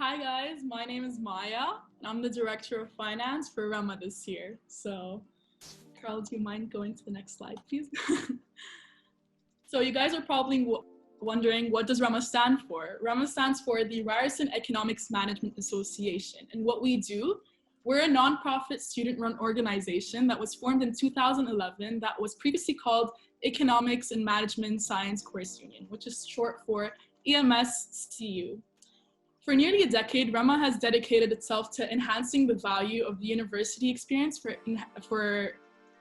Hi guys, my name is Maya, and I'm the Director of Finance for REMA this year. So, Carl, do you mind going to the next slide, please? So you guys are probably wondering, what does REMA stand for? REMA stands for the Ryerson Economics Management Association. And what we do, we're a nonprofit student-run organization that was formed in 2011 that was previously called Economics and Management Science Course Union, which is short for EMSCU. For nearly a decade, REMA has dedicated itself to enhancing the value of the university experience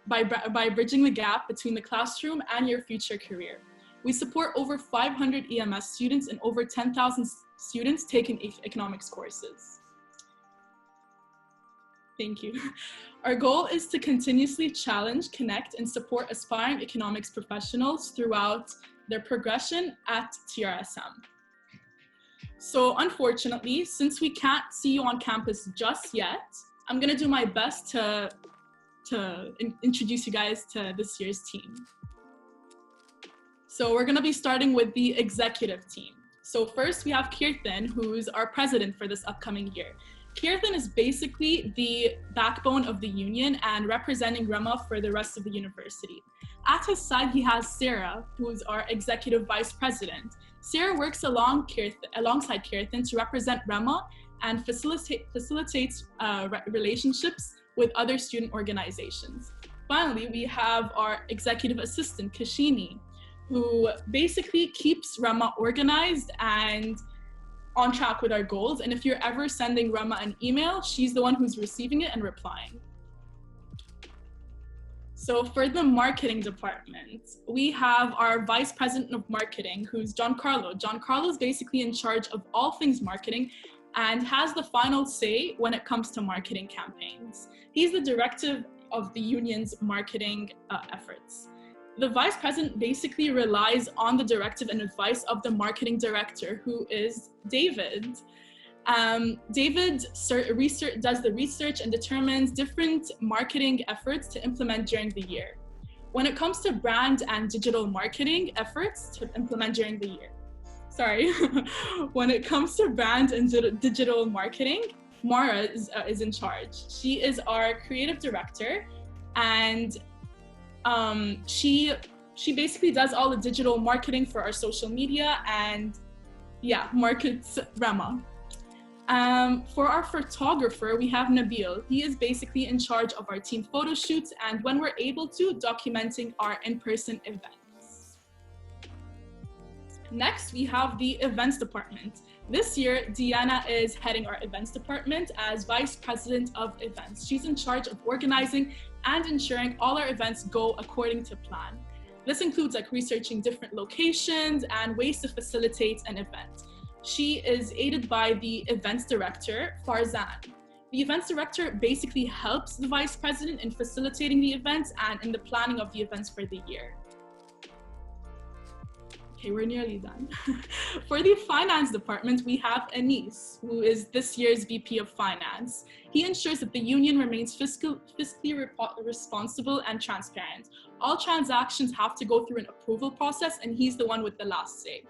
by bridging the gap between the classroom and your future career. We support over 500 EMS students and over 10,000 students taking economics courses. Thank you. Our goal is to continuously challenge, connect, and support aspiring economics professionals throughout their progression at TRSM. So unfortunately, since we can't see you on campus just yet, I'm gonna do my best to introduce you guys to this year's team. So we're gonna be starting with the executive team. So first we have Kirtan, who's our president for this upcoming year. Kirtan is basically the backbone of the union and representing REMA for the rest of the university. At his side, he has Sarah, who's our executive vice president. Sarah works alongside Kirtan to represent REMA and facilitates relationships with other student organizations. Finally, we have our executive assistant, Kashini, who basically keeps REMA organized and on track with our goals. And if you're ever sending REMA an email, she's the one who's receiving it and replying. So for the marketing department, we have our vice president of marketing, who's Giancarlo. Giancarlo is basically in charge of all things marketing and has the final say when it comes to marketing campaigns. He's the director of the union's marketing efforts. The vice president basically relies on the directive and advice of the marketing director, who is David. David does the research and determines different marketing efforts to implement during the year. When it comes to brand and digital marketing efforts to implement during the year, when it comes to brand and digital marketing, Mara is in charge. She is our creative director, and she basically does all the digital marketing for our social media and markets REMA. For our photographer, we have Nabil. He is basically in charge of our team photo shoots and, when we're able to, documenting our in-person events. Next, we have the events department. This year, Diana is heading our events department as vice president of events. She's in charge of organizing and ensuring all our events go according to plan. This includes researching different locations and ways to facilitate an event. She is aided by the events director, Farzan. The events director basically helps the vice president in facilitating the events and in the planning of the events for the year. Okay, we're nearly done. For the finance department, we have Anis, who is this year's VP of Finance. He ensures that the union remains fiscally responsible and transparent. All transactions have to go through an approval process, and he's the one with the last say.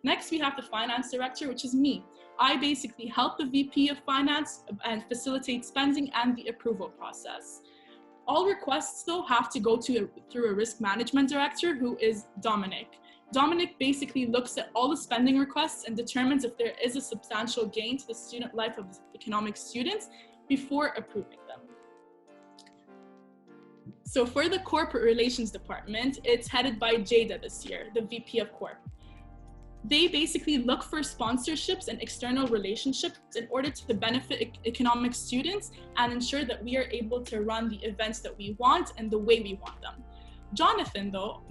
Next, we have the finance director, which is me. I basically help the VP of Finance and facilitate spending and the approval process. All requests, though, have to go through a risk management director, who is Dominic. Dominic basically looks at all the spending requests and determines if there is a substantial gain to the student life of economics students before approving them. So for the corporate relations department, it's headed by Jada this year, the VP of Corp. They basically look for sponsorships and external relationships in order to benefit economics students and ensure that we are able to run the events that we want and the way we want them. Jonathan, though,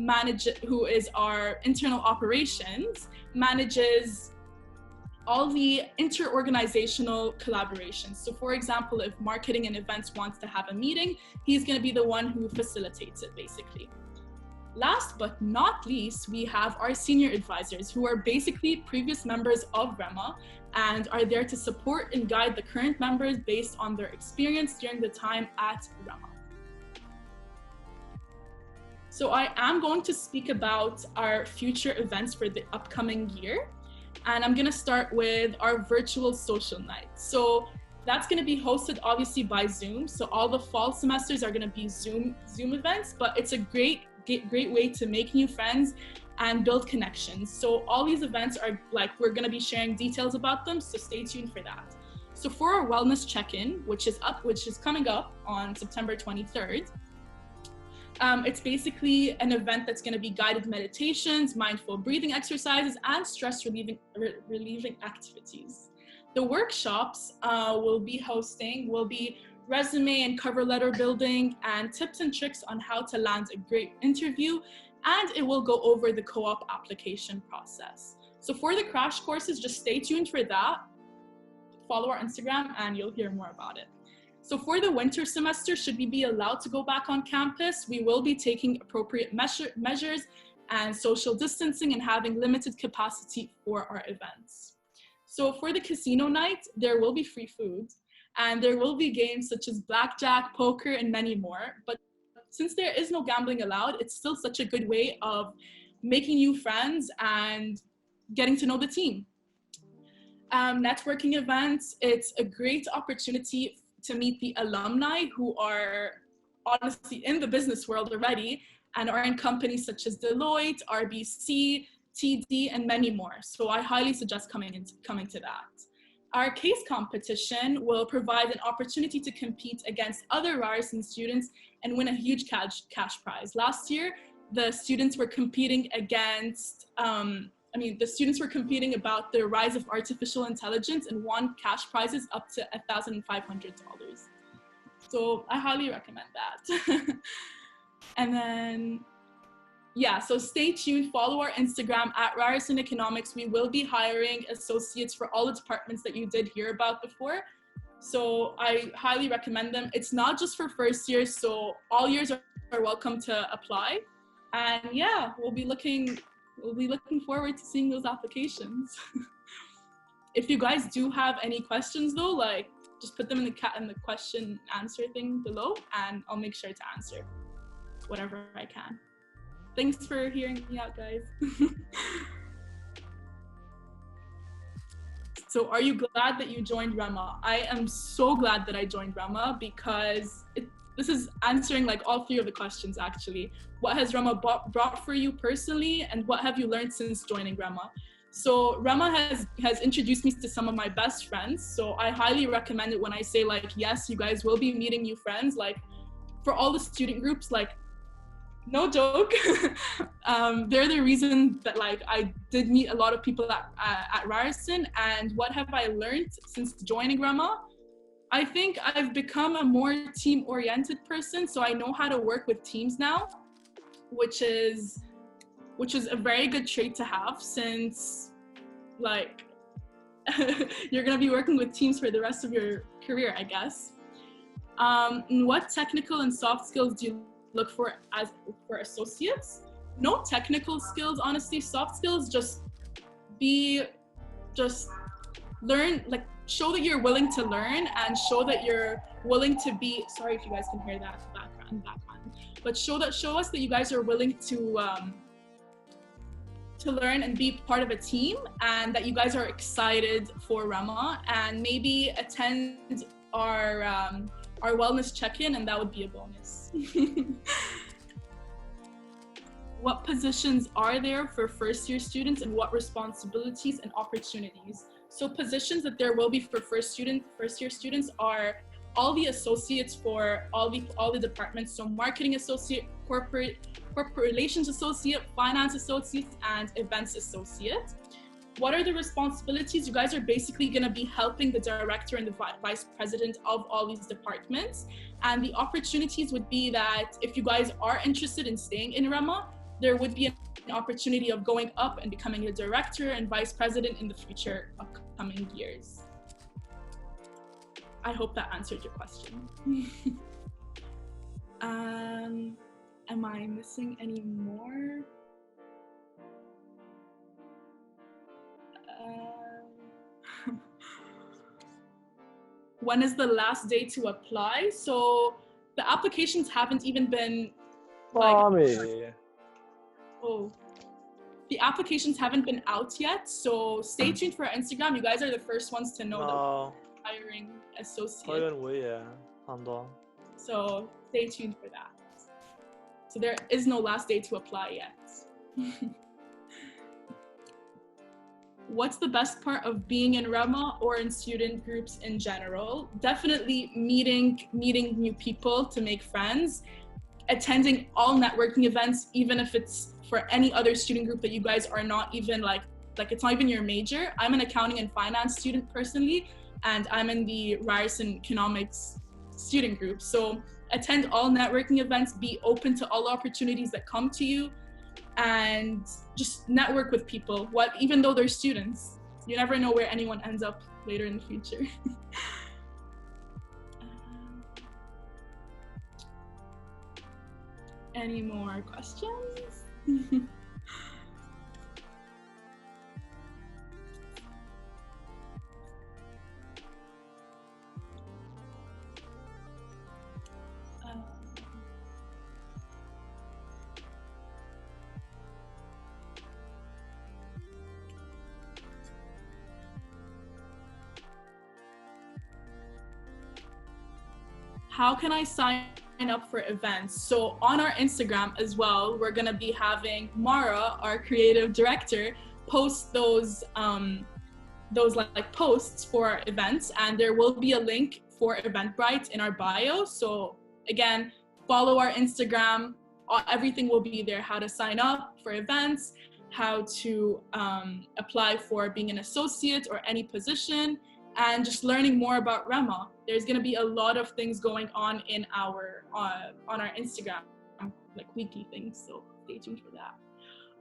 who is our internal operations, manages all the inter-organizational collaborations. So for example, if marketing and events wants to have a meeting, he's going to be the one who facilitates it, basically. Last but not least, we have our senior advisors, who are basically previous members of REMA and are there to support and guide the current members based on their experience during the time at REMA. So I am going to speak about our future events for the upcoming year. And I'm gonna start with our virtual social night. So that's gonna be hosted obviously by Zoom. So all the fall semesters are gonna be Zoom events, but it's a great way to make new friends and build connections. So all these events are like, we're gonna be sharing details about them, so stay tuned for that. So for our wellness check-in, which is coming up on September 23rd, it's basically an event that's going to be guided meditations, mindful breathing exercises, and stress relieving activities. The workshops will be resume and cover letter building and tips and tricks on how to land a great interview, and it will go over the co-op application process. So for the crash courses, just stay tuned for that. Follow our Instagram and you'll hear more about it. So for the winter semester, should we be allowed to go back on campus, we will be taking appropriate measures and social distancing and having limited capacity for our events. So for the casino night, there will be free food and there will be games such as blackjack, poker, and many more. But since there is no gambling allowed, it's still such a good way of making new friends and getting to know the team. Networking events, it's a great opportunity to meet the alumni who are honestly in the business world already and are in companies such as Deloitte, RBC, TD, and many more. So I highly suggest coming to that. Our case competition will provide an opportunity to compete against other Ryerson students and win a huge cash prize. Last year, the students were competing against, the students were competing about the rise of artificial intelligence and won cash prizes up to $1,500. So I highly recommend that. And then, yeah, so stay tuned, follow our Instagram at Ryerson Economics. We will be hiring associates for all the departments that you did hear about before. So I highly recommend them. It's not just for first years, so all years are welcome to apply. And yeah, we'll be looking forward to seeing those applications. If you guys do have any questions though, like just put them in the question answer thing below and I'll make sure to answer whatever I can. Thanks for hearing me out, guys. So are you glad that you joined REMA? I am so glad that I joined REMA because this is answering like all three of the questions actually. What has REMA brought for you personally, and what have you learned since joining REMA? So REMA has introduced me to some of my best friends. So I highly recommend it when I say like, yes, you guys will be meeting new friends. Like for all the student groups, like no joke, they're the reason that like I did meet a lot of people at Ryerson. And what have I learned since joining REMA? I think I've become a more team-oriented person, so I know how to work with teams now, which is a very good trait to have since like you're gonna be working with teams for the rest of your career, I guess. What technical and soft skills do you look for associates? No technical skills, honestly. Soft skills, just learn, like show that you're willing to learn and show that you're willing to be, sorry if you guys can hear that background, but show us that you guys are willing to learn and be part of a team, and that you guys are excited for REMA, and maybe attend our wellness check-in, and that would be a bonus. What positions are there for first-year students, and what responsibilities and opportunities? So positions that there will be for first-year students are all the associates for all the departments. So marketing associate, corporate relations associate, finance associate, and events associate. What are the responsibilities? You guys are basically going to be helping the director and the vice president of all these departments. And the opportunities would be that if you guys are interested in staying in REMA, there would be an opportunity of going up and becoming a director and vice president in the future upcoming years. I hope that answered your question. Am I missing any more? When is the last day to apply? So the applications haven't even been like, Mommy. Oh. the applications haven't been out yet, so stay tuned for our Instagram. You guys are the first ones to know that we're hiring associates. So stay tuned for that. So there is no last day to apply yet. What's the best part of being in REMA or in student groups in general? Definitely meeting new people to make friends, attending all networking events, even if it's for any other student group that you guys are not even like it's not even your major. I'm an accounting and finance student personally, and I'm in the Ryerson Economics student group. So attend all networking events, be open to all opportunities that come to you, and just network with people. Even though they're students, you never know where anyone ends up later in the future. Any more questions? How can I sign up for events? So on our Instagram as well, we're gonna be having Mara, our creative director, post those like posts for our events, and there will be a link for Eventbrite in our bio. So again, follow our Instagram. Everything will be there: how to sign up for events, how to apply for being an associate or any position, and just learning more about REMA. There's going to be a lot of things going on in our on our Instagram, like weekly things, so stay tuned for that.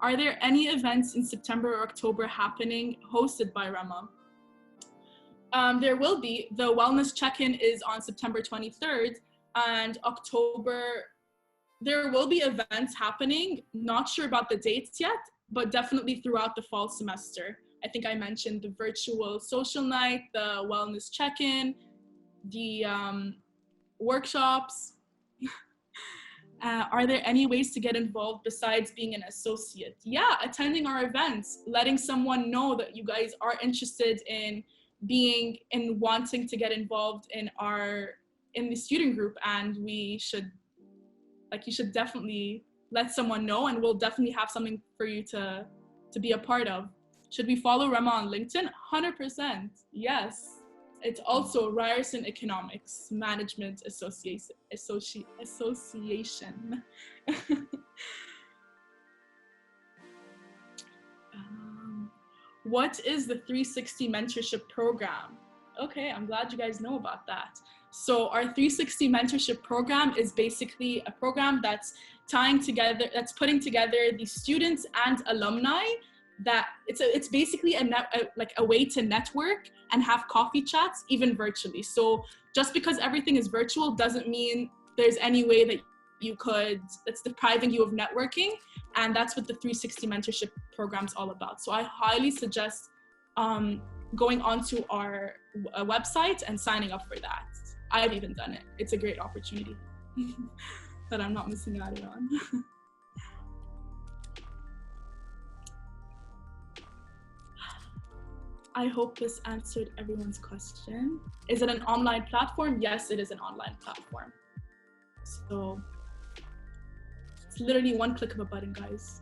Are there any events in September or October happening hosted by REMA? There will be. The wellness check-in is on September 23rd, and October there will be events happening. Not sure about the dates yet, but definitely throughout the fall semester. I think I mentioned the virtual social night, the wellness check-in, the workshops. Are there any ways to get involved besides being an associate? Yeah, attending our events, letting someone know that you guys are interested in wanting to get involved in the student group, and you should definitely let someone know, and we'll definitely have something for you to be a part of. Should we follow REMA on LinkedIn? 100%, yes. It's also Ryerson Economics Management Association. What is the 360 mentorship program? Okay, I'm glad you guys know about that. So our 360 mentorship program is basically a program that's putting together the students and alumni. That it's basically a way to network and have coffee chats, even virtually. So just because everything is virtual doesn't mean there's any way that that's depriving you of networking. And that's what the 360 mentorship program is all about. So I highly suggest going onto our website and signing up for that. I've even done it. It's a great opportunity that I'm not missing out on. I hope this answered everyone's question. Is it an online platform? Yes, it is an online platform. So it's literally one click of a button, guys.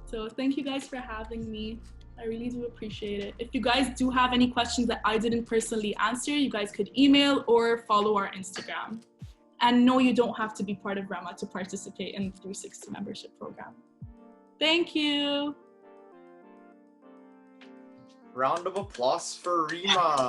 So thank you guys for having me. I really do appreciate it. If you guys do have any questions that I didn't personally answer, you guys could email or follow our Instagram. And no, you don't have to be part of REMA to participate in the 360 membership program. Thank you. Round of applause for REMA.